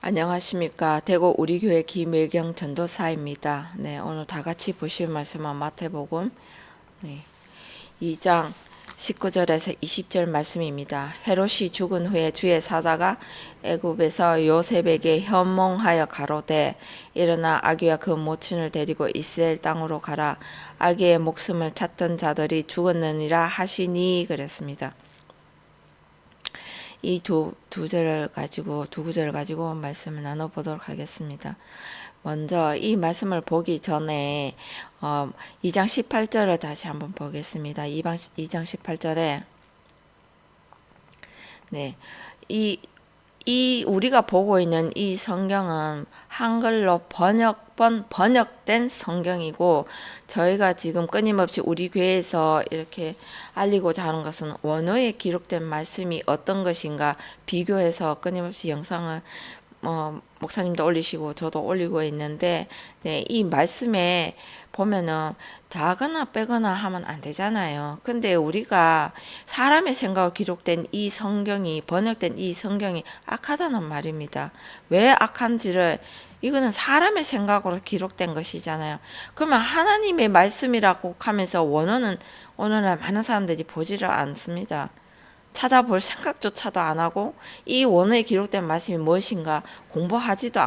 안녕하십니까. 대구 우리교회 김혜경 전도사입니다. 네, 오늘 다 같이 보실 말씀은 마태복음 2장 19절에서 20절 말씀입니다. 헤롯이 죽은 후에 주의 사자가 애굽에서 요셉에게 현몽하여 가로되 일어나 아기와 그 모친을 데리고 이스라엘 땅으로 가라. 아기의 목숨을 찾던 자들이 죽었느니라 하시니 그랬습니다. 이 두 구절을 가지고 말씀을 나눠보도록 하겠습니다. 먼저 이 말씀을 보기 전에 2장 18절을 다시 한번 보겠습니다. 2장 18절에 이 우리가 보고 있는 이 성경은 한글로 번역된 성경이고, 저희가 지금 끊임없이 우리 교회에서 이렇게 알리고자 하는 것은 원어에 기록된 말씀이 어떤 것인가 비교해서 끊임없이 영상을 목사님도 올리시고 저도 올리고 있는데, 이 말씀에 보면은 다거나 빼거나 하면 안 되잖아요. 근데 우리가 사람의 생각으로 기록된 이 성경이, 번역된 이 성경이 악하다는 말입니다. 왜 악한지를, 이거는 사람의 생각으로 기록된 것이잖아요. 그러면 하나님의 말씀이라고 하면서 원어는 오늘날 많은 사람들이 보지를 않습니다. 찾아볼 생각조차도 안 하고 이 원어에 기록된 말씀이 무엇인가 공부하지도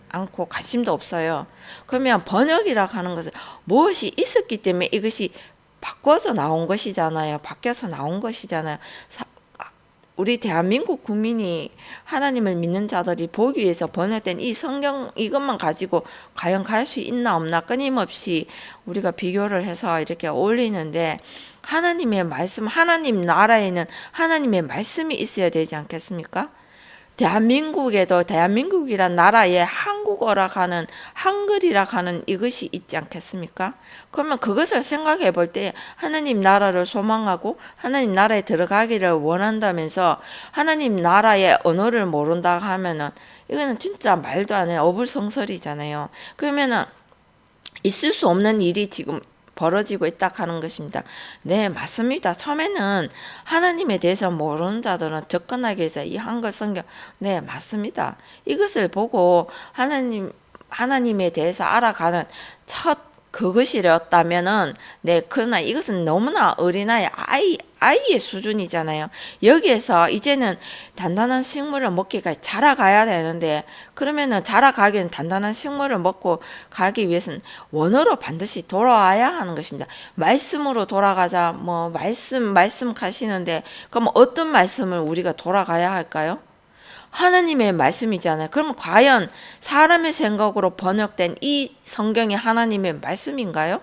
않고 관심도 없어요. 그러면 번역이라고 하는 것은 무엇이 있었기 때문에 이것이 바꿔서 나온 것이잖아요. 바뀌어서 나온 것이잖아요. 우리 대한민국 국민이 하나님을 믿는 자들이 보기 위해서 번역된 이 성경 이것만 가지고 과연 갈 수 있나 없나 끊임없이 우리가 비교를 해서 이렇게 올리는데, 하나님의 말씀, 하나님 나라에는 하나님의 말씀이 있어야 되지 않겠습니까? 대한민국에도 대한민국이란 나라에 한국어라 하는 한글이라 하는 이것이 있지 않겠습니까? 그러면 그것을 생각해 볼 때 하나님 나라를 소망하고 하나님 나라에 들어가기를 원한다면서 하나님 나라의 언어를 모른다 하면은 이거는 진짜 말도 안 해 어불성설이잖아요. 그러면은 있을 수 없는 일이 지금 벌어지고 있다 하는 것입니다. 네, 맞습니다. 처음에는 하나님에 대해서 모르는 자들은 접근하기 위해서 이 한글 성경, 네, 맞습니다. 이것을 보고 하나님에 대해서 알아가는 첫 그것이었다면은, 네, 그러나 이것은 너무나 어린아이 아이의 수준이잖아요. 여기에서 이제는 단단한 식물을 먹기까지 자라가야 되는데, 그러면은 자라가기는 단단한 식물을 먹고 가기 위해서는 원어로 반드시 돌아와야 하는 것입니다. 말씀으로 돌아가자, 말씀 가시는데, 그럼 어떤 말씀을 우리가 돌아가야 할까요? 하나님의 말씀이잖아요. 그럼 과연 사람의 생각으로 번역된 이 성경이 하나님의 말씀인가요?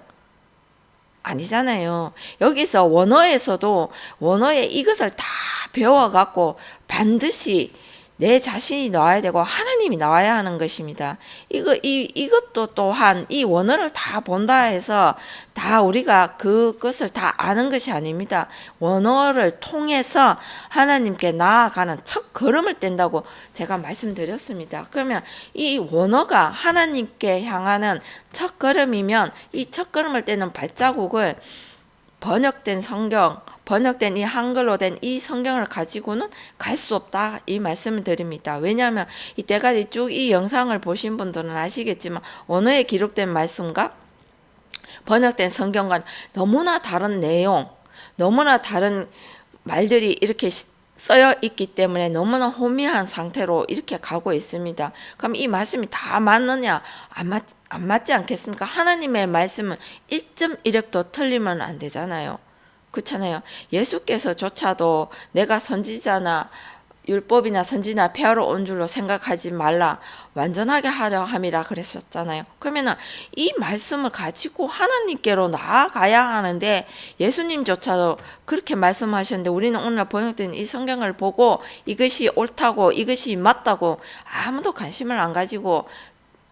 아니잖아요. 여기서 원어에서도 원어에 이것을 다 배워갖고 반드시 내 자신이 나와야 되고 하나님이 나와야 하는 것입니다. 이것도 또한 이 원어를 다 본다 해서 다 우리가 그것을 다 아는 것이 아닙니다. 원어를 통해서 하나님께 나아가는 첫 걸음을 뗀다고 제가 말씀드렸습니다. 그러면 이 원어가 하나님께 향하는 첫 걸음이면 이 첫 걸음을 떼는 발자국을 번역된 성경, 번역된 이 한글로 된 이 성경을 가지고는 갈 수 없다, 이 말씀을 드립니다. 왜냐하면 이때까지 쭉 이 영상을 보신 분들은 아시겠지만 원어에 기록된 말씀과 번역된 성경과는 너무나 다른 내용, 너무나 다른 말들이 이렇게 쓰여 있기 때문에 너무나 호미한 상태로 이렇게 가고 있습니다. 그럼 이 말씀이 다 맞느냐? 안 맞지 않겠습니까? 하나님의 말씀은 1.1획도 틀리면 안 되잖아요. 그렇잖아요. 예수께서조차도 내가 선지자나 율법이나 선지나 폐하러 온 줄로 생각하지 말라, 완전하게 하려 함이라 그랬었잖아요. 그러면은 이 말씀을 가지고 하나님께로 나아가야 하는데, 예수님조차도 그렇게 말씀하셨는데 우리는 오늘 번역된 이 성경을 보고 이것이 옳다고 이것이 맞다고 아무도 관심을 안 가지고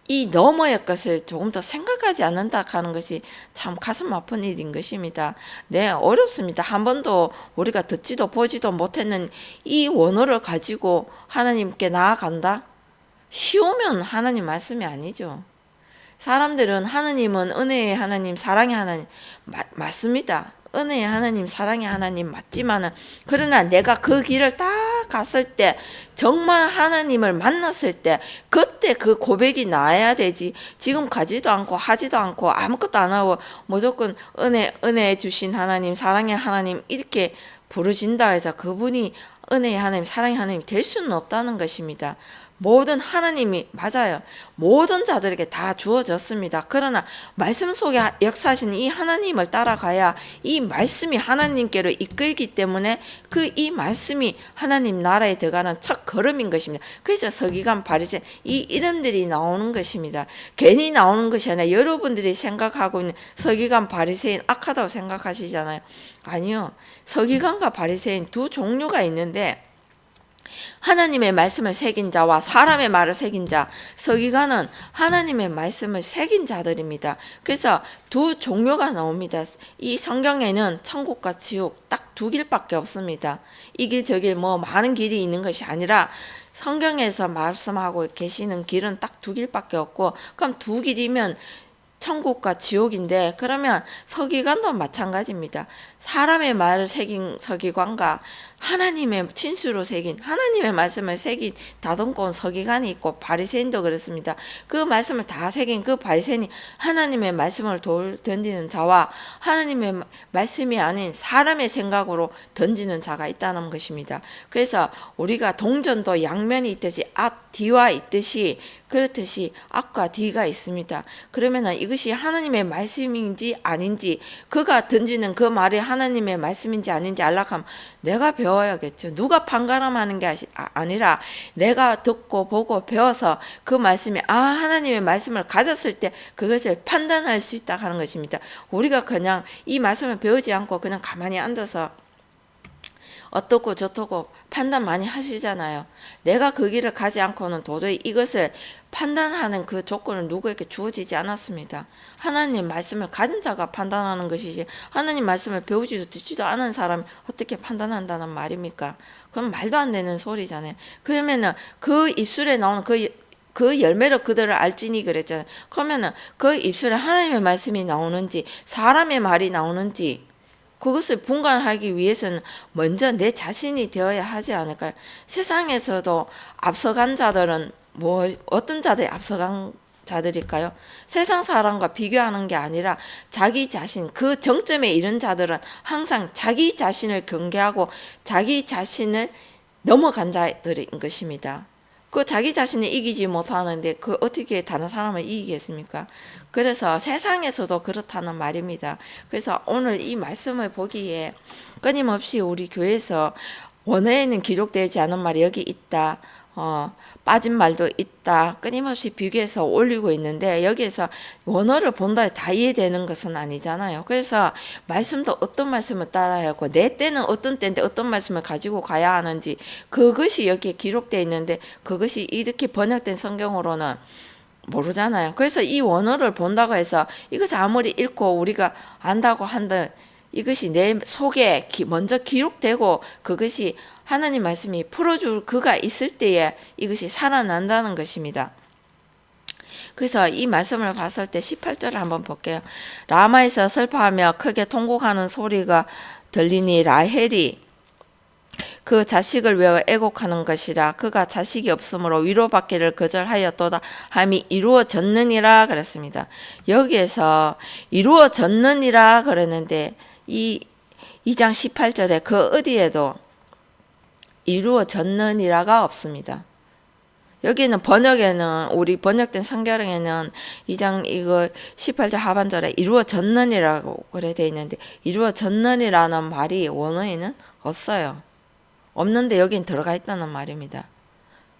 이 너머의 것을 조금 더 생각하지 않는다 하는 것이 참 가슴 아픈 일인 것입니다. 네, 어렵습니다. 한 번도 우리가 듣지도 보지도 못했는 이 원어를 가지고 하나님께 나아간다? 쉬우면 하나님 말씀이 아니죠. 사람들은 하나님은 은혜의 하나님, 사랑의 하나님, 맞습니다. 은혜의 하나님, 사랑의 하나님 맞지만은, 그러나 내가 그 길을 딱 갔을 때, 정말 하나님을 만났을 때, 그때 그 고백이 나야 되지. 지금 가지도 않고 하지도 않고 아무것도 안 하고 무조건 은혜 주신 하나님, 사랑의 하나님 이렇게 부르진다 해서 그분이 은혜의 하나님, 사랑의 하나님이 될 수는 없다는 것입니다. 모든 하나님이 맞아요. 모든 자들에게 다 주어졌습니다. 그러나 말씀 속에 역사하시는 이 하나님을 따라가야 이 말씀이 하나님께로 이끌기 때문에 그 이 말씀이 하나님 나라에 들어가는 첫 걸음인 것입니다. 그래서 서기관, 바리새인 이 이름들이 나오는 것입니다. 괜히 나오는 것이 아니라 여러분들이 생각하고 있는 서기관, 바리새인 악하다고 생각하시잖아요. 아니요. 서기관과 바리새인 두 종류가 있는데, 하나님의 말씀을 새긴 자와 사람의 말을 새긴 자, 서기관은 하나님의 말씀을 새긴 자들입니다. 그래서 두 종류가 나옵니다. 이 성경에는 천국과 지옥 딱 두 길밖에 없습니다. 이 길 저 길 뭐 많은 길이 있는 것이 아니라 성경에서 말씀하고 계시는 길은 딱 두 길밖에 없고, 그럼 두 길이면 천국과 지옥인데, 그러면 서기관도 마찬가지입니다. 사람의 말을 새긴 서기관과 하나님의 친수로 새긴 하나님의 말씀을 새긴 다듬고 온 서기관이 있고, 바리새인도 그렇습니다. 그 말씀을 다 새긴 그 바리새인이 하나님의 말씀을 던지는 자와 하나님의 말씀이 아닌 사람의 생각으로 던지는 자가 있다는 것입니다. 그래서 우리가 동전도 양면이 있듯이 앞 뒤와 있듯이, 그렇듯이 앞과 뒤가 있습니다. 그러면 이것이 하나님의 말씀인지 아닌지, 그가 던지는 그 말이 하나님의 말씀인지 아닌지 알려고 하면 내가 배워야겠죠. 누가 판가름하는 게 아니라 내가 듣고 보고 배워서 그 말씀이 하나님의 말씀을 가졌을 때 그것을 판단할 수 있다 하는 것입니다. 우리가 그냥 이 말씀을 배우지 않고 그냥 가만히 앉아서 어떻고 저떻고 판단 많이 하시잖아요. 내가 그 길을 가지 않고는 도저히 이것을 판단하는 그 조건은 누구에게 주어지지 않았습니다. 하나님 말씀을 가진 자가 판단하는 것이지, 하나님 말씀을 배우지도 듣지도 않은 사람이 어떻게 판단한다는 말입니까? 그럼 말도 안 되는 소리잖아요. 그러면은 그 입술에 나오는 그 열매로 그들을 알지니 그랬잖아요. 그러면은 그 입술에 하나님의 말씀이 나오는지 사람의 말이 나오는지, 그것을 분간하기 위해서는 먼저 내 자신이 되어야 하지 않을까요? 세상에서도 앞서간 자들은 어떤 자들이 앞서간 자들일까요? 세상 사람과 비교하는 게 아니라 자기 자신, 그 정점에 이른 자들은 항상 자기 자신을 경계하고 자기 자신을 넘어간 자들인 것입니다. 그 자기 자신을 이기지 못하는데 그 어떻게 다른 사람을 이기겠습니까? 그래서 세상에서도 그렇다는 말입니다. 그래서 오늘 이 말씀을 보기에 끊임없이 우리 교회에서 원어에는 기록되지 않은 말이 여기 있다, 빠진 말도 있다, 끊임없이 비교해서 올리고 있는데, 여기에서 원어를 본다 다 이해되는 것은 아니잖아요. 그래서 말씀도 어떤 말씀을 따라야 하고, 내 때는 어떤 때인데 어떤 말씀을 가지고 가야 하는지, 그것이 여기에 기록되어 있는데 그것이 이렇게 번역된 성경으로는 모르잖아요. 그래서 이 원어를 본다고 해서 이것을 아무리 읽고 우리가 안다고 한들 이것이 내 속에 먼저 기록되고 그것이 하나님 말씀이 풀어줄 그가 있을 때에 이것이 살아난다는 것입니다. 그래서 이 말씀을 봤을 때 18절을 한번 볼게요. 라마에서 슬퍼하며 크게 통곡하는 소리가 들리니 라헬이 그 자식을 위하여 애곡하는 것이라. 그가 자식이 없으므로 위로받기를 거절하였도다 함이 이루어졌느니라 그랬습니다. 여기에서 이루어졌느니라 그랬는데 이 2장 18절에 그 어디에도 이루어졌느니라가 없습니다. 여기는 번역에는, 우리 번역된 성경에는 2장 이거 18절 하반절에 이루어졌느니라고 그래 돼 있는데, 이루어졌느니라는 말이 원어에는 없어요. 없는데 여긴 들어가 있다는 말입니다.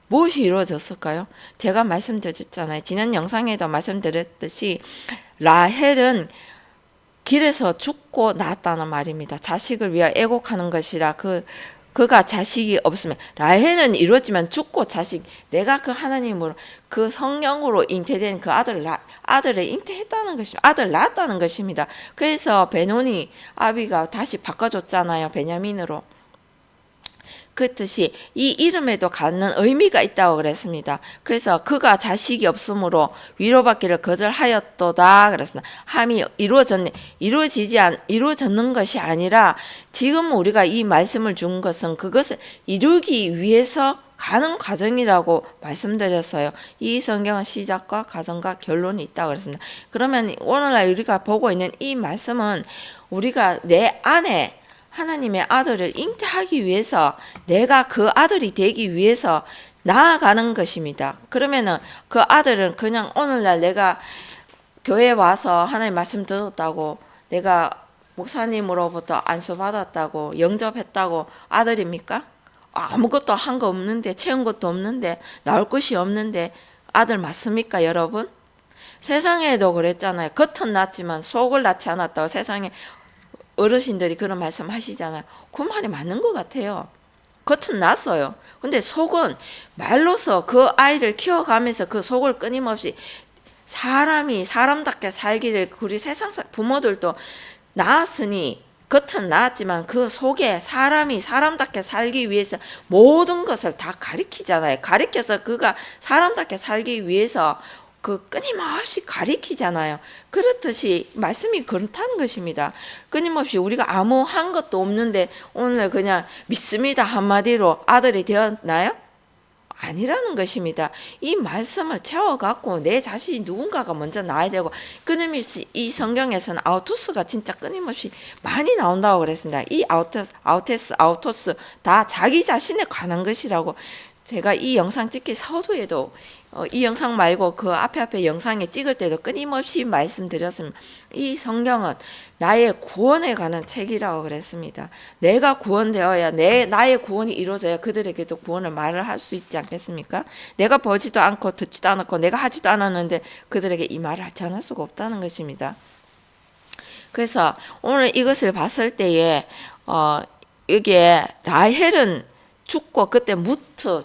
무엇이 이루어졌을까요? 제가 말씀드렸잖아요. 지난 영상에도 말씀드렸듯이 라헬은 길에서 죽고 낳았다는 말입니다. 자식을 위하여 애곡하는 것이라. 그가 자식이 없으면, 라헬은 이루었지만 죽고 자식, 내가 그 하나님으로 그 성령으로 잉태된 그 아들을 잉태했다는 것입니다. 아들 낳았다는 것입니다. 그래서 베노니 아비가 다시 바꿔줬잖아요. 베냐민으로. 그렇듯이 이 이름에도 갖는 의미가 있다고 그랬습니다. 그래서 그가 자식이 없으므로 위로받기를 거절하였도다 그랬습니다. 함이 이루어졌는 것이 아니라 지금 우리가 이 말씀을 준 것은 그것을 이루기 위해서 가는 과정이라고 말씀드렸어요. 이 성경은 시작과 과정과 결론이 있다고 그랬습니다. 그러면 오늘날 우리가 보고 있는 이 말씀은 우리가 내 안에 하나님의 아들을 잉태하기 위해서 내가 그 아들이 되기 위해서 나아가는 것입니다. 그러면은 그 아들은 그냥 오늘날 내가 교회에 와서 하나님 말씀 들었다고 내가 목사님으로부터 안수받았다고 영접했다고 아들입니까? 아무것도 한 거 없는데 채운 것도 없는데 나올 것이 없는데 아들 맞습니까 여러분? 세상에도 그랬잖아요. 겉은 낫지만 속을 낳지 않았다고 세상에 어르신들이 그런 말씀 하시잖아요. 그 말이 맞는 것 같아요. 겉은 낫어요. 근데 속은 말로서 그 아이를 키워가면서 그 속을 끊임없이 사람이 사람답게 살기를 우리 세상 부모들도 낳았으니 겉은 나았지만 그 속에 사람이 사람답게 살기 위해서 모든 것을 다 가리키잖아요. 가리켜서 그가 사람답게 살기 위해서 그 끊임없이 가리키잖아요. 그렇듯이 말씀이 그렇다는 것입니다. 끊임없이 우리가 아무 한 것도 없는데 오늘 그냥 믿습니다 한마디로 아들이 되었나요? 아니라는 것입니다. 이 말씀을 채워갖고 내 자신이 누군가가 먼저 나야 되고 끊임없이 이 성경에서는 아우토스가 진짜 끊임없이 많이 나온다고 그랬습니다. 이 아우토스 다 자기 자신에 관한 것이라고 제가 이 영상 찍기 서두에도 이 영상 말고 그 앞에 영상에 찍을 때도 끊임없이 말씀드렸습니다. 이 성경은 나의 구원에 관한 책이라고 그랬습니다. 내가 구원되어야 나의 구원이 이루어져야 그들에게도 구원을 말을 할 수 있지 않겠습니까? 내가 보지도 않고 듣지도 않았고 내가 하지도 않았는데 그들에게 이 말을 전할 수가 없다는 것입니다. 그래서 오늘 이것을 봤을 때에 여기에 라헬은 죽고 그때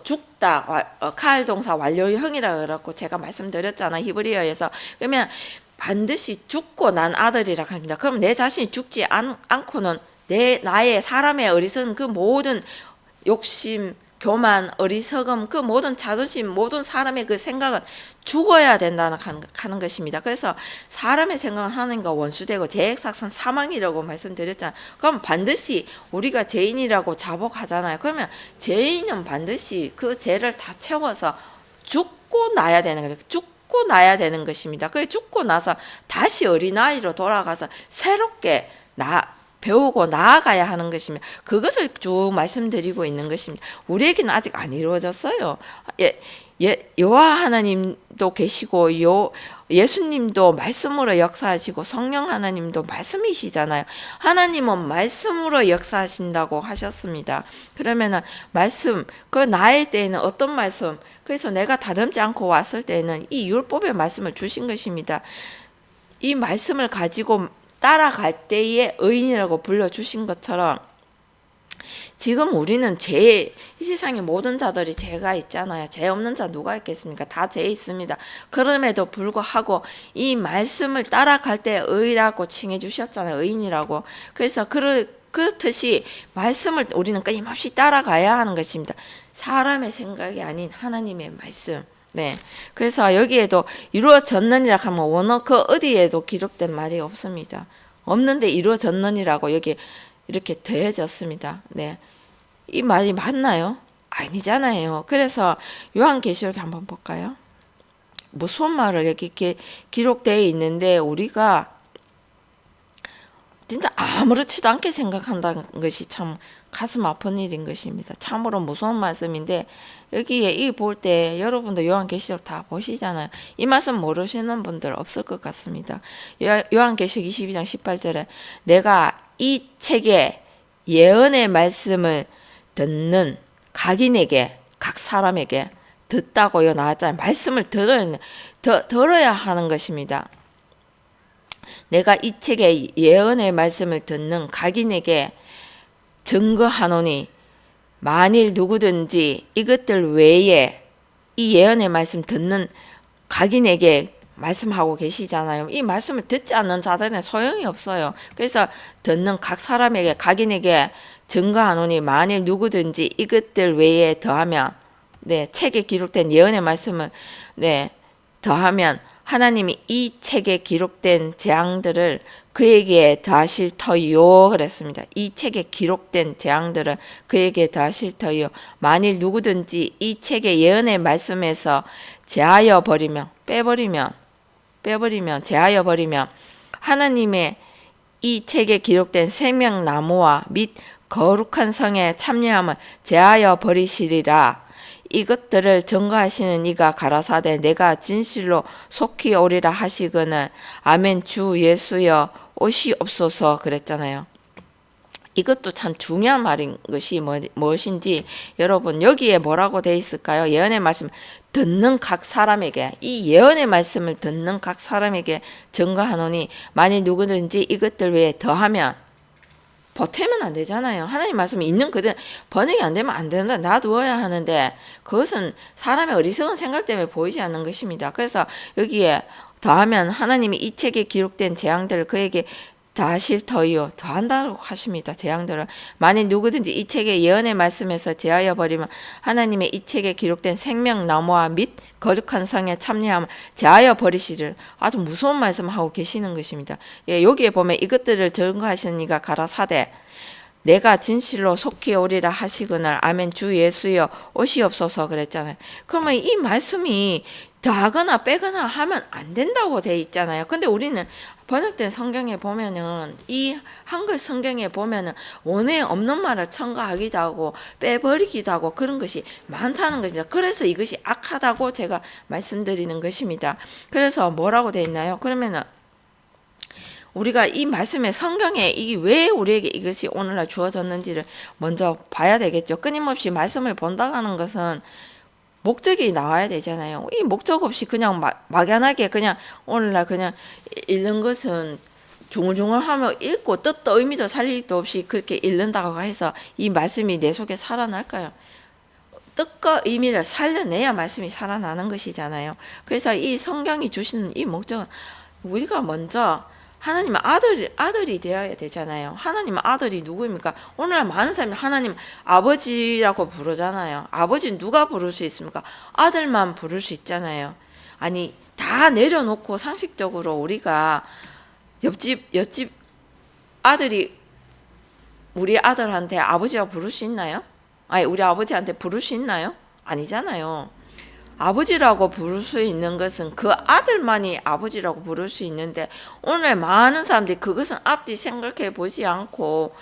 죽다 카일 동사 완료형이라고 그랬고 제가 말씀드렸잖아요. 히브리어에서. 그러면 반드시 죽고 난 아들이라 합니다. 그럼 내 자신이 죽지 않고는 나의 사람의 어리석은 그 모든 욕심, 교만, 어리석음, 그 모든 자존심, 모든 사람의 그 생각은 죽어야 된다는 하는 것입니다. 그래서 사람의 생각은 하나님과 원수되고 죄악삭선 사망이라고 말씀드렸잖아요. 그럼 반드시 우리가 죄인이라고 자복하잖아요. 그러면 죄인은 반드시 그 죄를 다 채워서 죽고 나야 되는 거예요. 죽고 나야 되는 것입니다. 그 죽고 나서 다시 어린아이로 돌아가서 새롭게 배우고 나아가야 하는 것입니다. 그것을 쭉 말씀드리고 있는 것입니다. 우리에게는 아직 안 이루어졌어요. 여호와 하나님도 계시고 예수님도 말씀으로 역사하시고 성령 하나님도 말씀이시잖아요. 하나님은 말씀으로 역사하신다고 하셨습니다. 그러면은 말씀, 그 나의 때에는 어떤 말씀? 그래서 내가 다듬지 않고 왔을 때는 이 율법의 말씀을 주신 것입니다. 이 말씀을 가지고 따라갈 때에 의인이라고 불러주신 것처럼 지금 우리는 이 세상의 모든 자들이 죄가 있잖아요. 죄 없는 자 누가 있겠습니까? 다 죄 있습니다. 그럼에도 불구하고 이 말씀을 따라갈 때 의라고 칭해 주셨잖아요. 의인이라고. 그래서 그렇듯이 말씀을 우리는 끊임없이 따라가야 하는 것입니다. 사람의 생각이 아닌 하나님의 말씀. 네. 그래서 여기에도 이루어졌느니라 하면 원어 그 어디에도 기록된 말이 없습니다. 없는데 이루어졌느니라고 여기 이렇게 더해졌습니다. 네. 이 말이 맞나요? 아니잖아요. 그래서 요한계시록 한번 볼까요? 무슨 말을 여기 기록되어 있는데 우리가 진짜 아무렇지도 않게 생각한다는 것이 참 가슴 아픈 일인 것입니다. 참으로 무서운 말씀인데 여기에 이 볼 때 여러분도 요한계시록 다 보시잖아요. 이 말씀 모르시는 분들 없을 것 같습니다. 요한계시록 22장 18절에 내가 이 책에 예언의 말씀을 듣는 각인에게 각 사람에게 듣다고요 나왔잖아요. 말씀을 들어야 하는 것입니다. 내가 이 책에 예언의 말씀을 듣는 각인에게 증거하노니 만일 누구든지 이것들 외에 이 예언의 말씀 듣는 각인에게 말씀하고 계시잖아요. 이 말씀을 듣지 않는 자들은 소용이 없어요. 그래서 듣는 각 사람에게 각인에게 증거하노니 만일 누구든지 이것들 외에 더하면 책에 기록된 예언의 말씀을 더하면 하나님이 이 책에 기록된 재앙들을 그에게 더하실 터이요 그랬습니다. 이 책에 기록된 재앙들을 그에게 더하실 터이요. 만일 누구든지 이 책의 예언의 말씀에서 제하여 버리면 빼버리면 제하여 버리면 하나님의 이 책에 기록된 생명나무와 및 거룩한 성에 참여함을 제하여 버리시리라. 이것들을 증거하시는 이가 가라사대 내가 진실로 속히 오리라 하시거늘 아멘 주 예수여 오시옵소서 그랬잖아요. 이것도 참 중요한 말인 것이 무엇인지 여러분 여기에 뭐라고 돼 있을까요? 예언의 말씀 듣는 각 사람에게 이 예언의 말씀을 듣는 각 사람에게 증거하노니 만일 누구든지 이것들 외에 더하면 보태면 안 되잖아요. 하나님 말씀이 있는 그대로 번역이 안 되면 안 된다. 놔두어야 하는데 그것은 사람의 어리석은 생각 때문에 보이지 않는 것입니다. 그래서 여기에 더하면 하나님이 이 책에 기록된 재앙들을 그에게 더하실 터이요. 더한다고 하십니다. 재앙들을. 만일 누구든지 이 책의 예언의 말씀에서 제하여 버리면 하나님의 이 책에 기록된 생명나무와 및 거룩한 성에 참여하면 제하여 버리시를. 아주 무서운 말씀을 하고 계시는 것입니다. 여기에 보면 이것들을 증거하시는 이가 가라사대 내가 진실로 속히 오리라 하시거늘 아멘 주 예수여 오시옵소서 그랬잖아요. 그러면 이 말씀이 더하거나 빼거나 하면 안 된다고 돼 있잖아요. 근데 우리는 번역된 성경에 보면은 이 한글 성경에 보면은 원에 없는 말을 첨가하기도 하고 빼버리기도 하고 그런 것이 많다는 것입니다. 그래서 이것이 악하다고 제가 말씀드리는 것입니다. 그래서 뭐라고 돼 있나요? 그러면은 우리가 이 말씀에 성경에 이게 왜 우리에게 이것이 오늘날 주어졌는지를 먼저 봐야 되겠죠. 끊임없이 말씀을 본다고 하는 것은 목적이 나와야 되잖아요. 이 목적 없이 그냥 막연하게 그냥 오늘날 그냥 읽는 것은 중얼중얼하며 읽고 뜻도 의미도 살릴 도 없이 그렇게 읽는다고 해서 이 말씀이 내 속에 살아날까요? 뜻과 의미를 살려내야 말씀이 살아나는 것이잖아요. 그래서 이 성경이 주시는 이 목적은 우리가 먼저 하나님의 아들이 되어야 되잖아요. 하나님의 아들이 누구입니까? 오늘날 많은 사람이 하나님 아버지라고 부르잖아요. 아버지는 누가 부를 수 있습니까? 아들만 부를 수 있잖아요. 아니 다 내려놓고 상식적으로 우리가 옆집 아들이 우리 아들한테 아버지라고 부를 수 있나요? 아니 우리 아버지한테 부를 수 있나요? 아니잖아요. 아버지라고 부를 수 있는 것은 그 아들만이 아버지라고 부를 수 있는데 오늘 많은 사람들이 그것은 앞뒤 생각해 보지 않고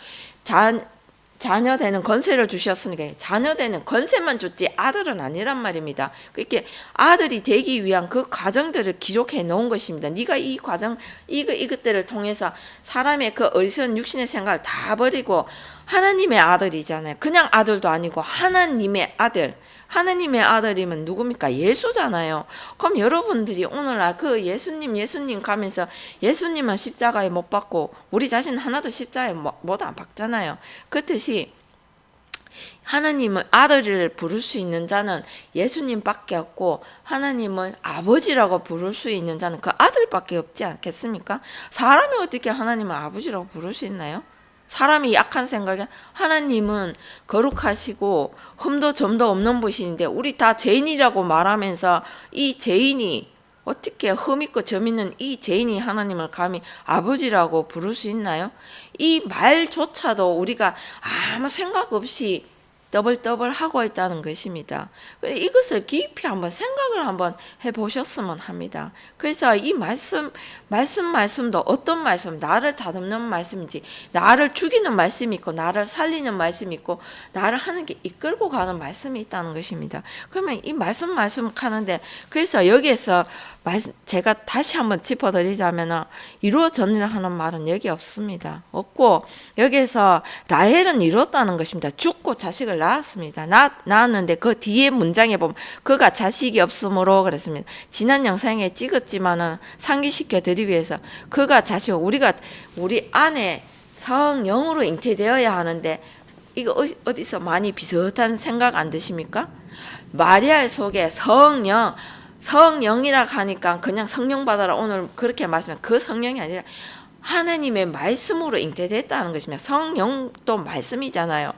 자녀 되는 권세를 주셨으니까 자녀 되는 권세만 줬지 아들은 아니란 말입니다. 그렇게 아들이 되기 위한 그 과정들을 기록해 놓은 것입니다. 네가 이 과정 이것들을 통해서 사람의 그 어리석은 육신의 생각을 다 버리고 하나님의 아들이잖아요. 그냥 아들도 아니고 하나님의 아들. 하나님의 아들이면 누굽니까? 예수잖아요. 그럼 여러분들이 오늘날 그 예수님 가면서 예수님은 십자가에 못 박고 우리 자신 하나도 십자가에 못 안 박잖아요. 그 뜻이 하나님은 아들을 부를 수 있는 자는 예수님밖에 없고 하나님은 아버지라고 부를 수 있는 자는 그 아들밖에 없지 않겠습니까? 사람이 어떻게 하나님을 아버지라고 부를 수 있나요? 사람이 약한 생각에 하나님은 거룩하시고 흠도 점도 없는 분이신데 우리 다 죄인이라고 말하면서 이 죄인이 어떻게 흠 있고 점 있는 이 죄인이 하나님을 감히 아버지라고 부를 수 있나요? 이 말조차도 우리가 아무 생각 없이 더블 하고 있다는 것입니다. 이것을 깊이 한번 생각을 한번 해보셨으면 합니다. 그래서 이 말씀도 어떤 말씀, 나를 다듬는 말씀인지, 나를 죽이는 말씀이 있고, 나를 살리는 말씀이 있고, 나를 하는 게 이끌고 가는 말씀이 있다는 것입니다. 그러면 이 말씀 하는데, 그래서 여기에서 제가 다시 한번 짚어드리자면 이루어졌느라 하는 말은 여기 없습니다. 없고 여기에서 라헬은 이루었다는 것입니다. 죽고 자식을 낳았습니다. 낳았는데 그 뒤에 문장에 보면 그가 자식이 없으므로 그랬습니다. 지난 영상에 찍었지만은 상기시켜 드리기 위해서 그가 자식 우리 안에 성령으로 잉태되어야 하는데 이거 어디서 많이 비슷한 생각 안 드십니까? 마리아 속에 성령이라 하니까 그냥 성령 받아라 오늘 그렇게 말씀해 그 성령이 아니라 하나님의 말씀으로 잉태됐다는 것입니다. 성령도 말씀이잖아요.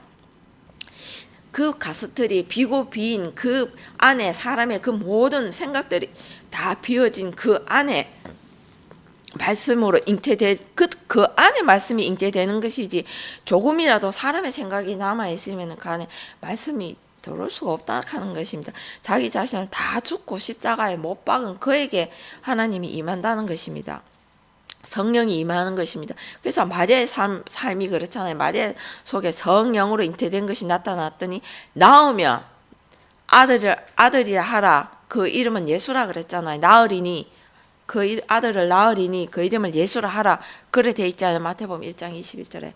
그 가스틀이 비고 비인 그 안에 사람의 그 모든 생각들이 다 비워진 그 안에 말씀으로 잉태된 그 안에 말씀이 잉태되는 것이지, 조금이라도 사람의 생각이 남아 있으면 그 안에 말씀이 들어올 수가 없다 하는 것입니다. 자기 자신을 다 죽고 십자가에 못 박은 그에게 하나님이 임한다는 것입니다. 성령이 임하는 것입니다. 그래서 마리아의 삶이 그렇잖아요. 마리아 속에 성령으로 잉태된 것이 나타났더니 나오면 아들이라 하라. 그 이름은 예수라 그랬잖아요. 나으리니 그 아들을 낳으리니 그 이름을 예수라 하라. 그래 돼 있잖아요. 마태복음 1장 21절에.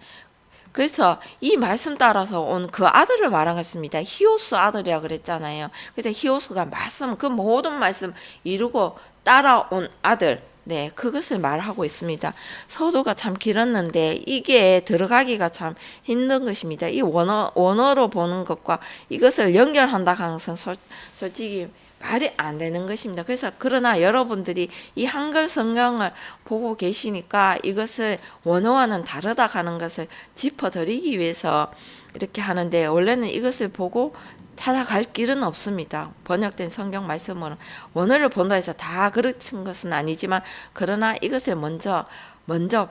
그래서 이 말씀 따라서 온 그 아들을 말한 것입니다. 히오스 아들이라 그랬잖아요. 그래서 히오스가 말씀, 그 모든 말씀 이루고 따라온 아들, 네, 그것을 말하고 있습니다. 서두가 참 길었는데 이게 들어가기가 참 힘든 것입니다. 이 원어로 보는 것과 이것을 연결한다 하는 것은 솔직히 말이 안 되는 것입니다. 그래서 그러나 여러분들이 이 한글 성경을 보고 계시니까 이것을 원어와는 다르다 하는 것을 짚어드리기 위해서 이렇게 하는데, 원래는 이것을 보고 찾아갈 길은 없습니다. 번역된 성경 말씀으로 원어를 본다 해서 다 그렇은 것은 아니지만, 그러나 이것을 먼저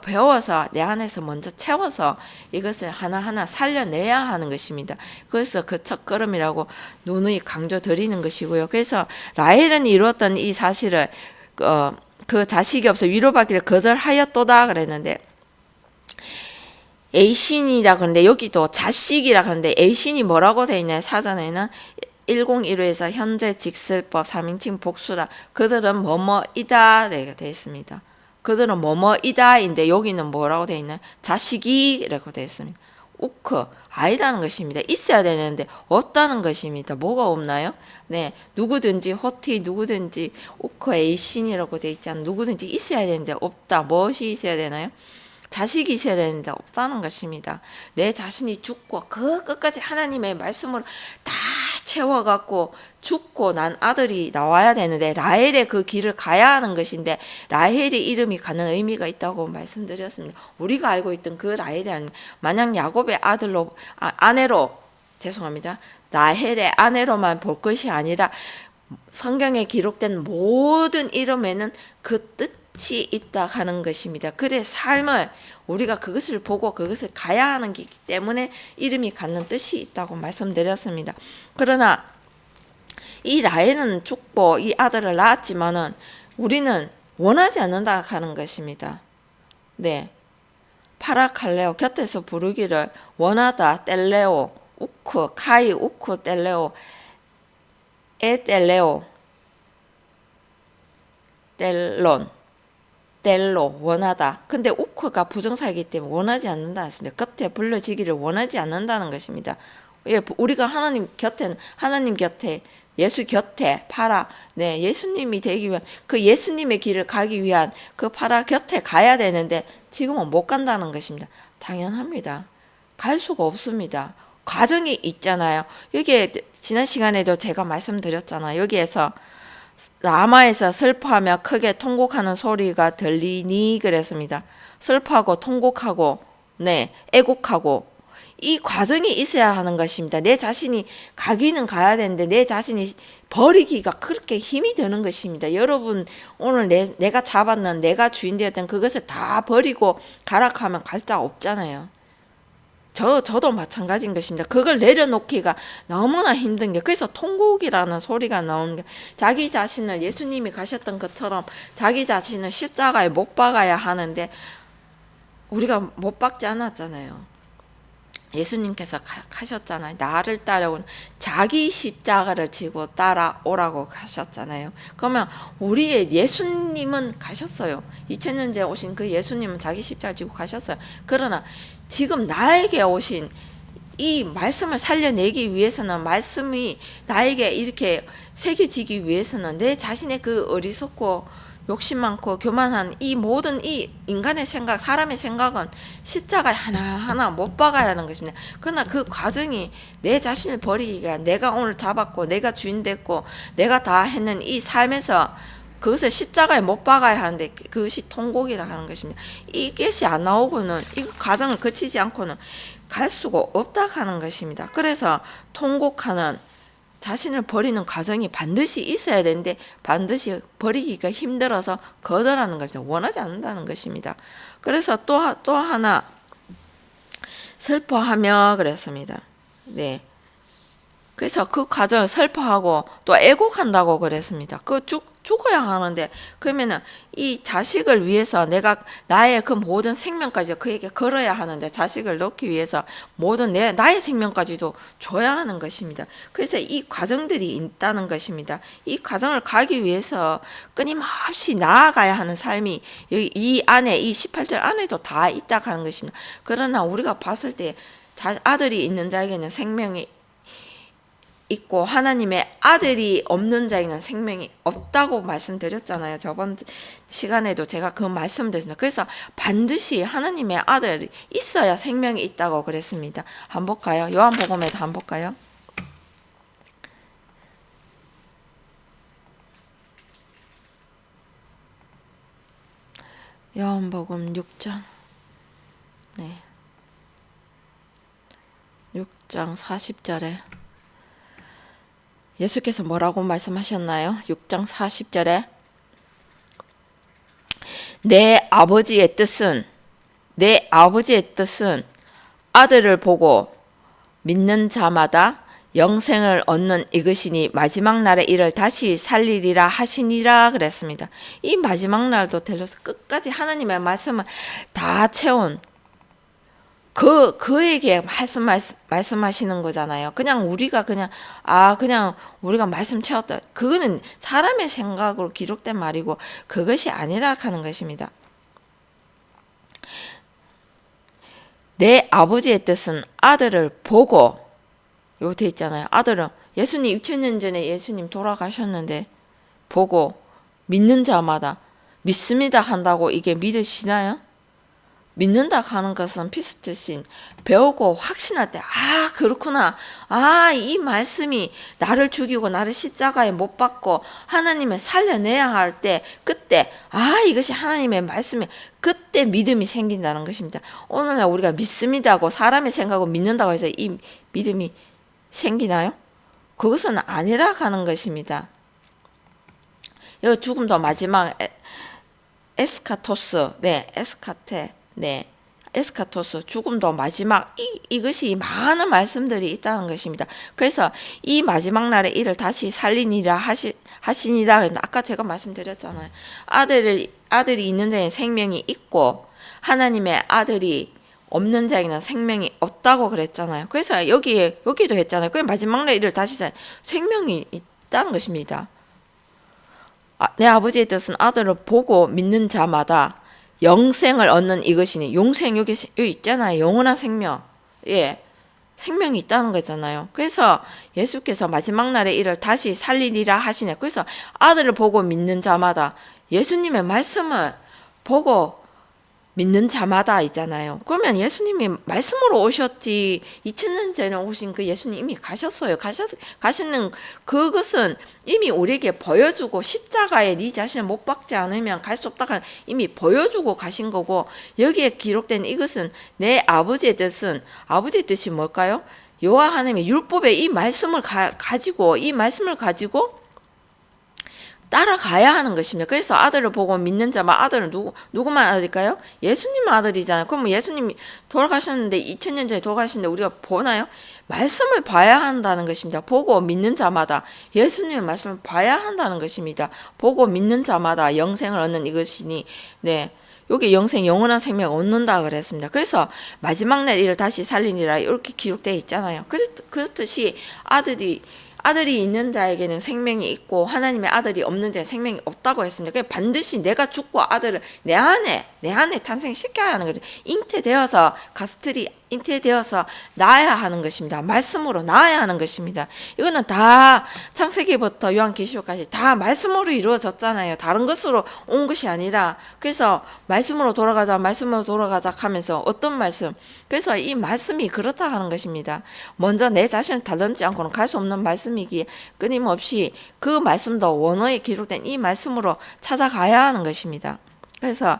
배워서 내 안에서 먼저 채워서 이것을 하나하나 살려내야 하는 것입니다. 그래서 그 첫걸음이라고 누누이 강조드리는 것이고요. 그래서 라헬은 이루었던 이 사실을 그 자식이 없어 위로받기를 거절하였도다 그랬는데, 에이신이라 그러는데 여기도 자식이라 그러는데 에이신이 뭐라고 되어 있나요? 사전에는 1015에서 현재 직설법 3인칭 복수라, 그들은 뭐뭐이다 라고 되어 있습니다. 그들은 뭐뭐이다인데 여기는 뭐라고 되어 있나요? 자식이라고 되어 있습니다. 우크, 아이다는 것입니다. 있어야 되는데 없다는 것입니다. 뭐가 없나요? 네, 누구든지 호티 누구든지 우크 에이신이라고 되어 있지 않나요? 누구든지 있어야 되는데 없다. 무엇이 있어야 되나요? 자식이 있어야 되는데 없다는 것입니다. 내 자신이 죽고 그 끝까지 하나님의 말씀을 다 채워갖고 죽고 난 아들이 나와야 되는데 라헬의 그 길을 가야 하는 것인데, 라헬의 이름이 가는 의미가 있다고 말씀드렸습니다. 우리가 알고 있던 그 라헬이 아니라 만약 야곱의 아내로 라헬의 아내로만 볼 것이 아니라 성경에 기록된 모든 이름에는 그 뜻이 있다 하는 것입니다. 그의 삶을 우리가 그것을 보고 그것을 가야 하는 것이기 때문에 이름이 갖는 뜻이 있다고 말씀드렸습니다. 그러나 이 라헬은 죽고 이 아들을 낳았지만은 우리는 원하지 않는다 하는 것입니다. 네, 파라칼레오, 곁에서 부르기를 원하다, 텔레오, 우크, 카이, 우크, 텔레오, 텔레오, 텔로, 원하다. 근데 우크가 부정사이기 때문에 원하지 않는다 했습니다. 곁에 불러지기를 원하지 않는다는 것입니다. 예, 우리가 하나님 곁에 예수 곁에 파라, 네, 예수님이 되기 위한 그 예수님의 길을 가기 위한 그 파라 곁에 가야 되는데 지금은 못 간다는 것입니다. 당연합니다. 갈 수가 없습니다. 과정이 있잖아요. 여기에 지난 시간에도 제가 말씀드렸잖아요. 여기에서 라마에서 슬퍼하며 크게 통곡하는 소리가 들리니 그랬습니다. 슬퍼하고 통곡하고, 네, 애곡하고, 이 과정이 있어야 하는 것입니다. 내 자신이 가기는 가야 되는데 내 자신이 버리기가 그렇게 힘이 드는 것입니다. 여러분 오늘 내가 잡았는 내가 주인 되었던 그것을 다 버리고 가라 하면 갈 자 없잖아요. 저도 마찬가지인 것입니다. 그걸 내려놓기가 너무나 힘든 게, 그래서 통곡이라는 소리가 나오는 게, 자기 자신을 예수님이 가셨던 것처럼 자기 자신을 십자가에 못 박아야 하는데 우리가 못 박지 않았잖아요. 예수님께서 가셨잖아요. 나를 따라온 자기 십자가를 지고 따라오라고 하셨잖아요. 그러면 우리의 예수님은 가셨어요. 2000년 전에 오신 그 예수님은 자기 십자가 지고 가셨어요. 그러나 지금 나에게 오신 이 말씀을 살려내기 위해서는, 말씀이 나에게 이렇게 새겨지기 위해서는 내 자신의 그 어리석고 욕심 많고 교만한 이 모든 이 인간의 생각, 사람의 생각은 십자가에 하나하나 못 박아야 하는 것입니다. 그러나 그 과정이 내 자신을 버리기가, 내가 오늘 잡았고 내가 주인 됐고 내가 다 했는 이 삶에서 그것을 십자가에 못 박아야 하는데 그것이 통곡이라 하는 것입니다. 이것이 안 나오고는 이 과정을 거치지 않고는 갈 수가 없다 하는 것입니다. 그래서 통곡하는 자신을 버리는 과정이 반드시 있어야 되는데 반드시 버리기가 힘들어서 거절하는 걸 원하지 않는다는 것입니다. 그래서 또 하나 슬퍼하며 그랬습니다. 네. 그래서 그 과정을 슬퍼하고 또 애곡한다고 그랬습니다. 죽어야 하는데 그러면은 이 자식을 위해서 내가 나의 그 모든 생명까지 그에게 걸어야 하는데 자식을 놓기 위해서 모든 나의 생명까지도 줘야 하는 것입니다. 그래서 이 과정들이 있다는 것입니다. 이 과정을 가기 위해서 끊임없이 나아가야 하는 삶이 이 안에 이 18절 안에도 다 있다 하는 것입니다. 그러나 우리가 봤을 때 아들이 있는 자에게는 생명이 있고 하나님의 아들이 없는 자에게는 생명이 없다고 말씀드렸잖아요. 저번 시간에도 제가 그 말씀드렸습니다. 그래서 반드시 하나님의 아들이 있어야 생명이 있다고 그랬습니다. 한번 볼까요? 요한복음에도 한번 볼까요? 요한복음 6장 6장 40절에 예수께서 뭐라고 말씀하셨나요? 6장 40절에 내 아버지의 뜻은 아들을 보고 믿는 자마다 영생을 얻는 이것이니 마지막 날에 이를 다시 살리리라 하시니라 그랬습니다. 이 마지막 날도 들려서 끝까지 하나님의 말씀을 다 채운 그에게 말씀하시는 거잖아요. 그냥 우리가 그냥 우리가 말씀 채웠다. 그거는 사람의 생각으로 기록된 말이고 그것이 아니라 하는 것입니다. 내 아버지의 뜻은 아들을 보고 요 돼 있잖아요. 아들은 예수님 2000년 전에 예수님 돌아가셨는데 보고 믿는 자마다 믿습니다 한다고 이게 믿으시나요? 믿는다 하는 것은 피스트신 배우고 확신할 때 그렇구나. 이 말씀이 나를 죽이고 나를 십자가에 못 박고 하나님을 살려내야 할 때 그때 이것이 하나님의 말씀이 그때 믿음이 생긴다는 것입니다. 오늘날 우리가 믿습니다 하고 사람의 생각을 믿는다고 해서 이 믿음이 생기나요? 그것은 아니라 하는 것입니다. 여기 죽음도 마지막 에스카토스 에스카토스 죽음도 마지막 이것이 많은 말씀들이 있다는 것입니다. 그래서 이 마지막 날에 이를 다시 살리니라 하시니라. 아까 제가 말씀드렸잖아요. 아들이 있는 자에는 생명이 있고 하나님의 아들이 없는 자에게는 생명이 없다고 그랬잖아요. 그래서 여기도 했잖아요. 그 마지막 날 이를 다시 생명이 있다는 것입니다. 내 아버지의 뜻은 아들을 보고 믿는 자마다 영생을 얻는 이것이니 용생 여기 있잖아요. 영원한 생명. 생명이 있다는 거잖아요. 그래서 예수께서 마지막 날에 이를 다시 살리리라 하시네. 그래서 아들을 보고 믿는 자마다 예수님의 말씀을 보고 믿는 자마다 있잖아요. 그러면 예수님이 말씀으로 오셨지 2000년 전에 오신 그 예수님 이미 가셨어요. 가시는 그것은 이미 우리에게 보여주고 십자가에 네 자신을 못 박지 않으면 갈 수 없다 이미 보여주고 가신 거고 여기에 기록된 이것은 내 아버지의 뜻은 아버지의 뜻이 뭘까요? 여호와 하나님의 율법의 이 말씀을 가지고 따라가야 하는 것입니다. 그래서 아들을 보고 믿는 자만 아들은 누구만 아들일까요? 예수님 아들이잖아요. 그럼 예수님이 돌아가셨는데 2000년 전에 돌아가셨는데 우리가 보나요? 말씀을 봐야 한다는 것입니다. 보고 믿는 자마다 예수님의 말씀을 봐야 한다는 것입니다. 보고 믿는 자마다 영생을 얻는 이것이니 여기 영생 영원한 생명 얻는다 그랬습니다. 그래서 마지막 날 이를 다시 살리니라 이렇게 기록되어 있잖아요. 그렇듯이 아들이 있는 자에게는 생명이 있고 하나님의 아들이 없는 자에 생명이 없다고 했습니다. 그러니까 반드시 내가 죽고 아들을 내 안에 내 안에 탄생시켜야 하는 거죠. 잉태되어서 가스트리 잉태되어서 나아야 하는 것입니다. 말씀으로 나아야 하는 것입니다. 이거는 다 창세기부터 요한계시록까지 다 말씀으로 이루어졌잖아요. 다른 것으로 온 것이 아니라. 그래서 말씀으로 돌아가자 하면서 어떤 말씀? 그래서 이 말씀이 그렇다 하는 것입니다. 먼저 내 자신을 다듬지 않고는 갈 수 없는 말씀이기에 끊임없이 그 말씀도 원어에 기록된 이 말씀으로 찾아가야 하는 것입니다. 그래서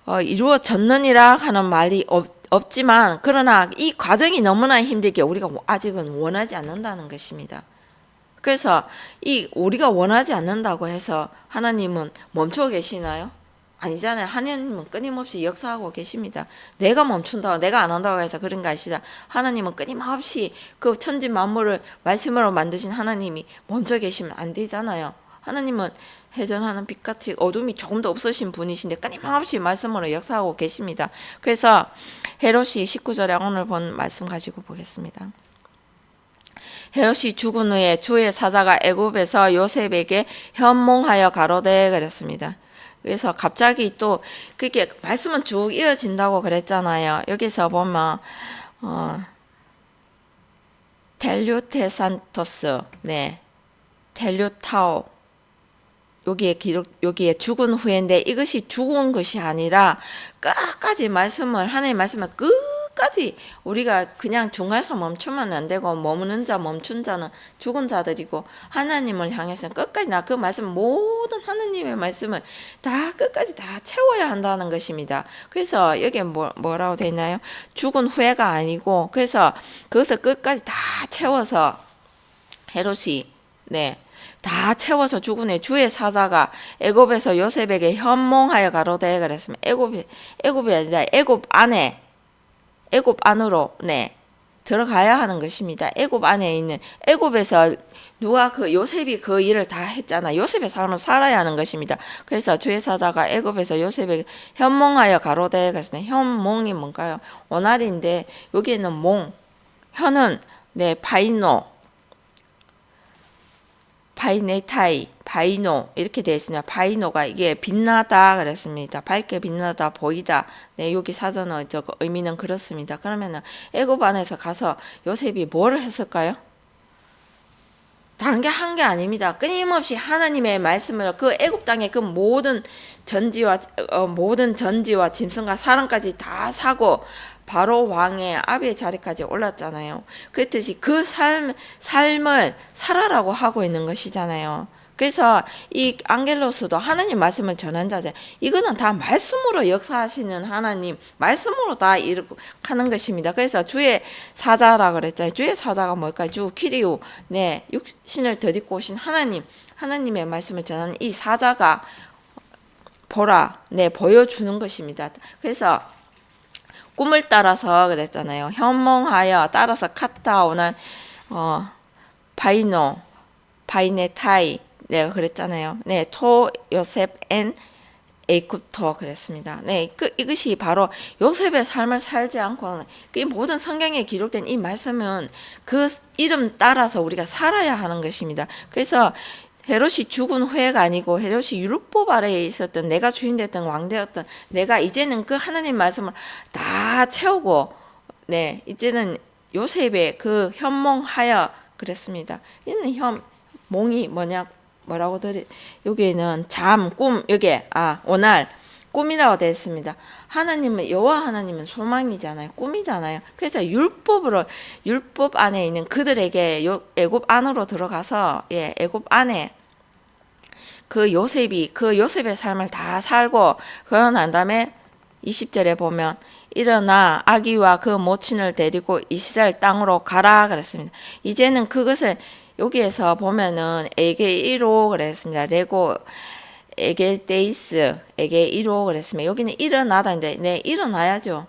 이루어졌느니라 하는 말이 없지만, 그러나 이 과정이 너무나 힘들게 우리가 아직은 원하지 않는다는 것입니다. 그래서 우리가 원하지 않는다고 해서 하나님은 멈춰 계시나요? 아니잖아요. 하나님은 끊임없이 역사하고 계십니다. 내가 멈춘다고, 내가 안 한다고 해서 그런 거 아시죠? 하나님은 끊임없이 그 천지 만물을 말씀으로 만드신 하나님이 멈춰 계시면 안 되잖아요. 하나님은 해전하는 빛같이 어둠이 조금도 없으신 분이신데 끊임없이 말씀으로 역사하고 계십니다. 그래서 헤롯이 19절에 오늘 본 말씀 가지고 보겠습니다. 헤롯이 죽은 후에 주의 사자가 애굽에서 요셉에게 현몽하여 가로되 그랬습니다. 그래서 갑자기 또 그게 말씀은 쭉 이어진다고 그랬잖아요. 여기서 보면 텔류테산토스, 텔류타오, 여기에 죽은 후인데 이것이 죽은 것이 아니라 끝까지 하나님의 말씀을 끝까지 우리가 그냥 중간에서 멈추면 안 되고, 머무는 자, 멈춘 자는 죽은 자들이고, 하나님을 향해서는 끝까지 그 말씀, 모든 하나님의 말씀을 다 끝까지 다 채워야 한다는 것입니다. 그래서 여기에 뭐라고 되어 있나요? 죽은 후에가 아니고, 그래서 그것을 끝까지 다 채워서 헤롯이 다 채워서 죽은 후 주의 사자가 애굽에서 요셉에게 현몽하여 가로되 그랬습니다. 애굽이 아니라 애굽 안으로 들어가야 하는 것입니다. 애굽 안에 있는, 애굽에서 누가 요셉이 그 일을 다 했잖아. 요셉의 삶을 살아야 하는 것입니다. 그래서 주의 사자가 애굽에서 요셉에게 현몽하여 가로되 그랬습니다. 현몽이 뭔가요? 원알인데 여기에는 현은 바이네타이, 바이노 이렇게 되어 있습니다. 바이노가 이게 빛나다 그랬습니다. 밝게 빛나다, 보이다. 여기 사전의 의미는 그렇습니다. 그러면은 애굽 안에서 가서 요셉이 뭐를 했을까요? 다른 게 한 게 아닙니다. 끊임없이 하나님의 말씀을 그 애굽 땅의 그 모든 전지와 짐승과 사람까지 다 사고 바로 왕의 아비의 자리까지 올랐잖아요. 그랬듯이 그 삶을 살아라고 하고 있는 것이잖아요. 그래서 이 안겔로스도 하나님 말씀을 전한 자죠. 이거는 다 말씀으로 역사하시는 하나님, 말씀으로 다 이루고 하는 것입니다. 그래서 주의 사자라 그랬잖아요. 주의 사자가 뭘까요? 주 키리오, 육신을 덧입고 오신 하나님의 말씀을 전하는 이 사자가 보라, 보여주는 것입니다. 그래서 꿈을 따라서 그랬잖아요. 현몽하여 따라서 카타오는 바이네타이 내가 그랬잖아요. 토 요셉 앤 에이굽토 그랬습니다. 이것이 바로 요셉의 삶을 살지 않고 이 모든 성경에 기록된 이 말씀은 그 이름 따라서 우리가 살아야 하는 것입니다. 그래서 헤롯이 죽은 후에가 아니고 헤롯이 율법 아래에 있었던, 내가 주인 됐던 왕되었던 내가 이제는 그 하나님 말씀을 다 채우고 이제는 요셉의 그 현몽하여 그랬습니다. 이는 몽이 뭐라고 여기에는 꿈, 여기에 오날 꿈이라고 되어 있습니다. 여호와 하나님은 소망이잖아요. 꿈이잖아요. 그래서 율법 안에 있는 그들에게 애굽 안으로 들어가서 애굽 안에 그 요셉의 삶을 다 살고, 그러고 난 다음에 20절에 보면 일어나 아기와 그 모친을 데리고 이스라엘 땅으로 가라 그랬습니다. 이제는 그것을 여기에서 보면은 에게이로 그랬습니다. 레고 에겔데이스 에게이로 그랬습니다. 여기는 일어나다인데 일어나야죠.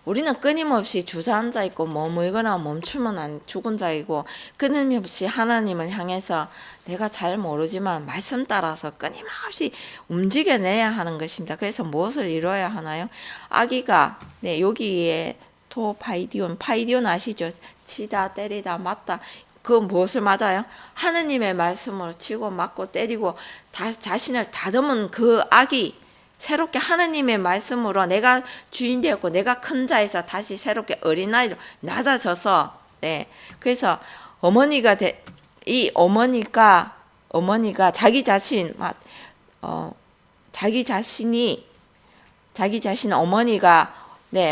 우리는 끊임없이 주저앉아 있고 머물거나 멈추면 죽은 자이고, 끊임없이 하나님을 향해서 내가 잘 모르지만 말씀 따라서 끊임없이 움직여내야 하는 것입니다. 그래서 무엇을 이루어야 하나요? 아기가 여기에 파이디온 아시죠? 치다, 때리다, 맞다. 그 무엇을 맞아요? 하느님의 말씀으로 치고 맞고 때리고 자신을 다듬은 그 악이 새롭게 하느님의 말씀으로 내가 주인 되었고 내가 큰 자에서 다시 새롭게 어린아이로 낮아져서 그래서 이 어머니가 자기 자신 어머니가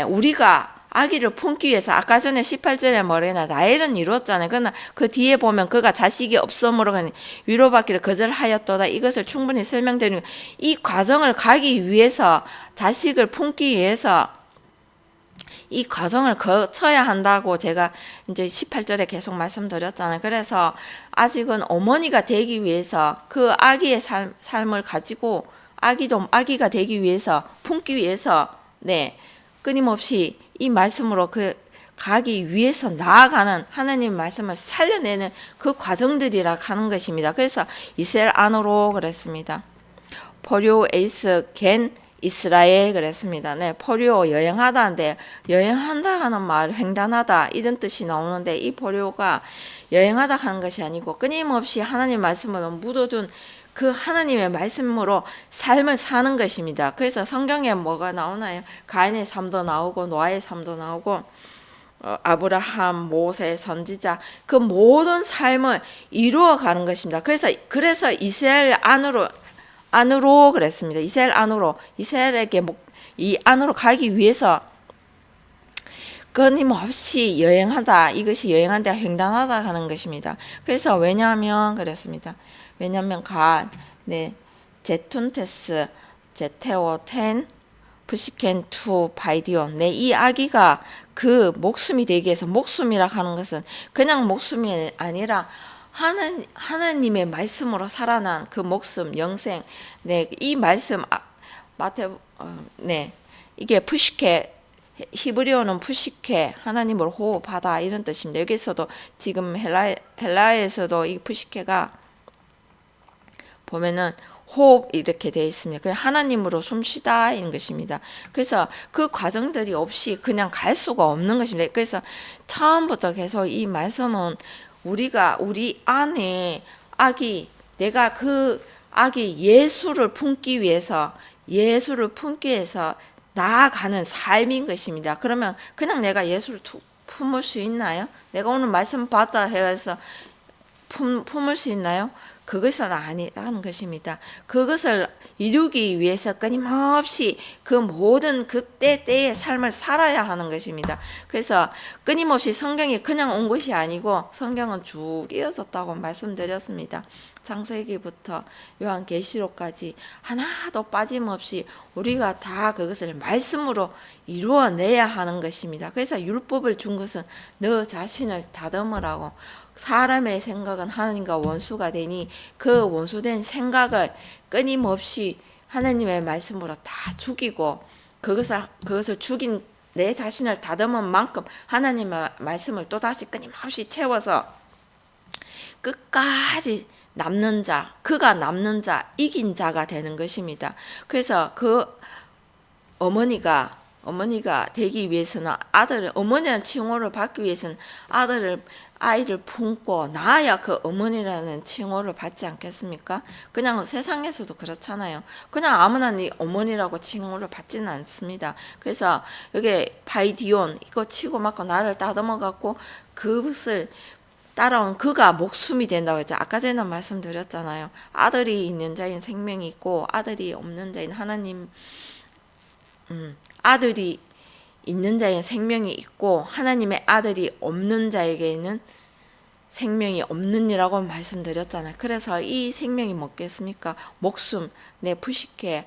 우리가 아기를 품기 위해서 아까 전에 18절에 뭐래나 나엘은 이루었잖아요. 그러나 그 뒤에 보면 그가 자식이 없으므로 위로받기를 거절하였도다. 이것을 충분히 설명드리는 이 과정을 가기 위해서 자식을 품기 위해서 이 과정을 거쳐야 한다고 제가 이제 18절에 계속 말씀드렸잖아요. 그래서 아직은 어머니가 되기 위해서 그 아기의 삶을 가지고 아기가 되기 위해서 품기 위해서 끊임없이 이 말씀으로 가기 위해서 나아가는 하나님의 말씀을 살려내는 그 과정들이라 하는 것입니다. 그래서 이스라엘 안으로 그랬습니다. 포류 에이스 겐 이스라엘 그랬습니다. 포류 여행하다인데 여행한다 하는 말 횡단하다 이런 뜻이 나오는데 이 포류가 여행하다 하는 것이 아니고 끊임없이 하나님 말씀으로 묻어둔 그 하나님의 말씀으로 삶을 사는 것입니다. 그래서 성경에 뭐가 나오나요? 가인의 삶도 나오고 노아의 삶도 나오고 아브라함, 모세, 선지자 그 모든 삶을 이루어가는 것입니다. 그래서 이스라엘 안으로 그랬습니다. 이스라엘에게 이 안으로 가기 위해서 끊임없이 여행하다 이것이 여행한다 횡단하다 하는 것입니다. 그래서 왜냐하면 제툰테스 제테오텐 푸시켄 투 바이디온 이 아기가 그 목숨이 되기 위해서 목숨이라 하는 것은 그냥 목숨이 아니라 하나님의 말씀으로 살아난 그 목숨 영생 이 말씀 이게 푸시케 히브리어는 푸시케 하나님을 호흡하다 이런 뜻입니다. 여기서도 지금 헬라에서도 이 푸시케가 보면은 호흡 이렇게 되어 있습니다. 그 하나님으로 숨쉬다 이런 것입니다. 그래서 그 과정들이 없이 그냥 갈 수가 없는 것입니다. 그래서 처음부터 계속 이 말씀은 우리 안에 내가 그 아기 예수를 품기 위해서 나아가는 삶인 것입니다. 그러면 그냥 내가 예수를 품을 수 있나요? 내가 오늘 말씀 받다 해서 품을 수 있나요? 그것은 아니라는 것입니다. 그것을 이루기 위해서 끊임없이 그 모든 그때의 삶을 살아야 하는 것입니다. 그래서 끊임없이 성경이 그냥 온 것이 아니고 성경은 쭉 이어졌다고 말씀드렸습니다. 창세기부터 요한계시록까지 하나도 빠짐없이 우리가 다 그것을 말씀으로 이루어내야 하는 것입니다. 그래서 율법을 준 것은 너 자신을 다듬으라고 사람의 생각은 하나님과 원수가 되니 그 원수된 생각을 끊임없이 하나님의 말씀으로 다 죽이고 그것을 죽인 내 자신을 다듬은 만큼 하나님의 말씀을 또다시 끊임없이 채워서 끝까지 그가 남는 자, 이긴 자가 되는 것입니다. 그래서 그 어머니가 되기 위해서는 어머니라는 칭호를 받기 위해서는 아이를 품고 낳아야 그 어머니라는 칭호를 받지 않겠습니까? 그냥 세상에서도 그렇잖아요. 그냥 아무나 네 어머니라고 칭호를 받지는 않습니다. 그래서 여기 바이디온 이거 치고 맞고 나를 다듬어 갖고 그것을 따라온 그가 목숨이 된다고 했죠. 아까 전에 말씀드렸잖아요. 아들이 있는 자인 생명이 있고 아들이 없는 자인 하나님 아들이 있는 자에는 생명이 있고 하나님의 아들이 없는 자에게는 생명이 없느니라고 말씀드렸잖아요. 그래서 이 생명이 뭐겠습니까? 목숨, 푸시케,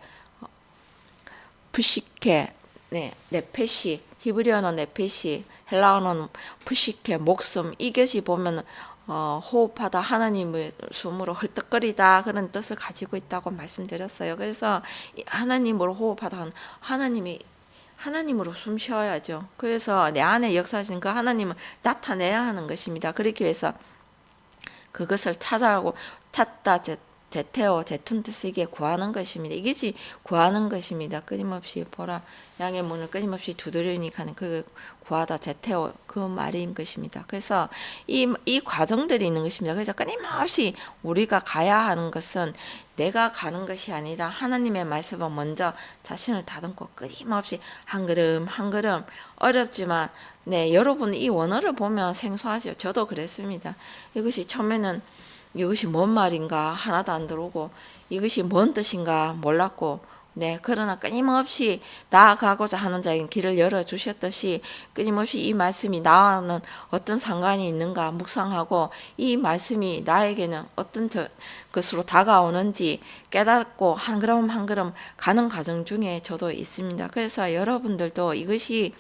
네페시, 히브리어는 네페시, 헬라어는 푸시케, 목숨. 이것이 보면 호흡하다 하나님의 숨으로 헐떡거리다 그런 뜻을 가지고 있다고 말씀드렸어요. 그래서 하나님으로 호흡하다 하나님으로 숨 쉬어야죠. 그래서 내 안에 역사하신 그 하나님을 나타내야 하는 것입니다. 그렇기 위해서 그것을 찾다 제테오 제툰트스에게 구하는 것입니다. 이것이 구하는 것입니다. 끊임없이 보라 양의 문을 끊임없이 두드리니 하는 그 구하다 제테오 그 말인 것입니다. 그래서 이 과정들이 있는 것입니다. 그래서 끊임없이 우리가 가야 하는 것은 내가 가는 것이 아니라 하나님의 말씀을 먼저 자신을 다듬고 끊임없이 한 걸음 한 걸음 어렵지만 네 여러분 이 원어를 보면 생소하죠. 저도 그랬습니다. 이것이 처음에는 이것이 뭔 말인가 하나도 안 들어오고 이것이 뭔 뜻인가 몰랐고 네 그러나 끊임없이 나아가고자 하는 자에게 길을 열어주셨듯이 끊임없이 이 말씀이 나와는 어떤 상관이 있는가 묵상하고 이 말씀이 나에게는 어떤 것으로 다가오는지 깨닫고 한 걸음 한 걸음 가는 과정 중에 저도 있습니다. 그래서 여러분들도 이것이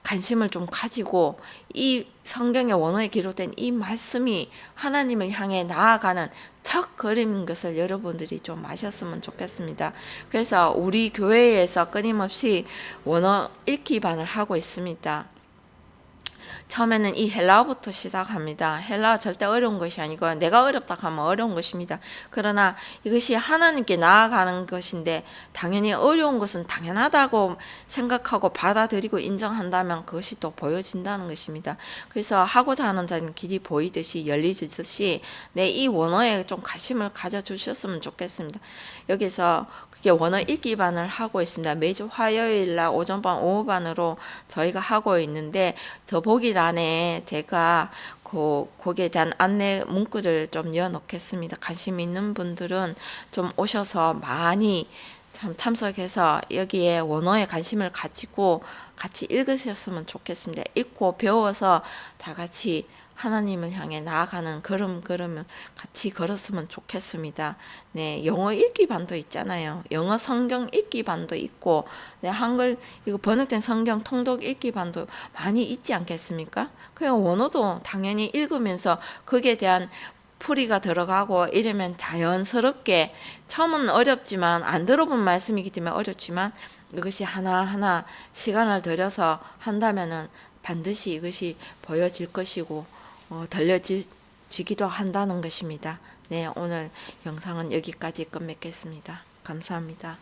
관심을 좀 가지고 이 성경의 원어에 기록된 이 말씀이 하나님을 향해 나아가는 첫 걸음인 것을 여러분들이 좀 아셨으면 좋겠습니다. 그래서 우리 교회에서 끊임없이 원어 읽기반을 하고 있습니다. 처음에는 이 헬라어부터 시작합니다. 헬라어 절대 어려운 것이 아니고 내가 어렵다 하면 어려운 것입니다. 그러나 이것이 하나님께 나아가는 것인데 당연히 어려운 것은 당연하다고 생각하고 받아들이고 인정한다면 그것이 또 보여진다는 것입니다. 그래서 하고자 하는 자는 길이 보이듯이 열리듯이 이 원어에 좀 관심을 가져주셨으면 좋겠습니다. 여기서 원어 읽기반을 하고 있습니다. 매주 화요일날 오전반 오후반으로 저희가 하고 있는데 더보기란에 제가 거기에 대한 안내 문구를 좀 넣어놓겠습니다. 관심 있는 분들은 좀 오셔서 많이 참석해서 여기에 원어에 관심을 가지고 같이 읽으셨으면 좋겠습니다. 읽고 배워서 다 같이 하나님을 향해 나아가는 걸음을 같이 걸었으면 좋겠습니다. 네, 영어 읽기반도 있잖아요. 영어 성경 읽기반도 있고, 네, 한글 이거 번역된 성경 통독 읽기반도 많이 있지 않겠습니까? 그냥 원어도 당연히 읽으면서 거기에 대한 풀이가 들어가고 이러면 자연스럽게 처음은 어렵지만 안 들어본 말씀이기 때문에 어렵지만 이것이 하나하나 시간을 들여서 한다면은 반드시 이것이 보여질 것이고 들려지기도 한다는 것입니다. 네, 오늘 영상은 여기까지 끝맺겠습니다. 감사합니다.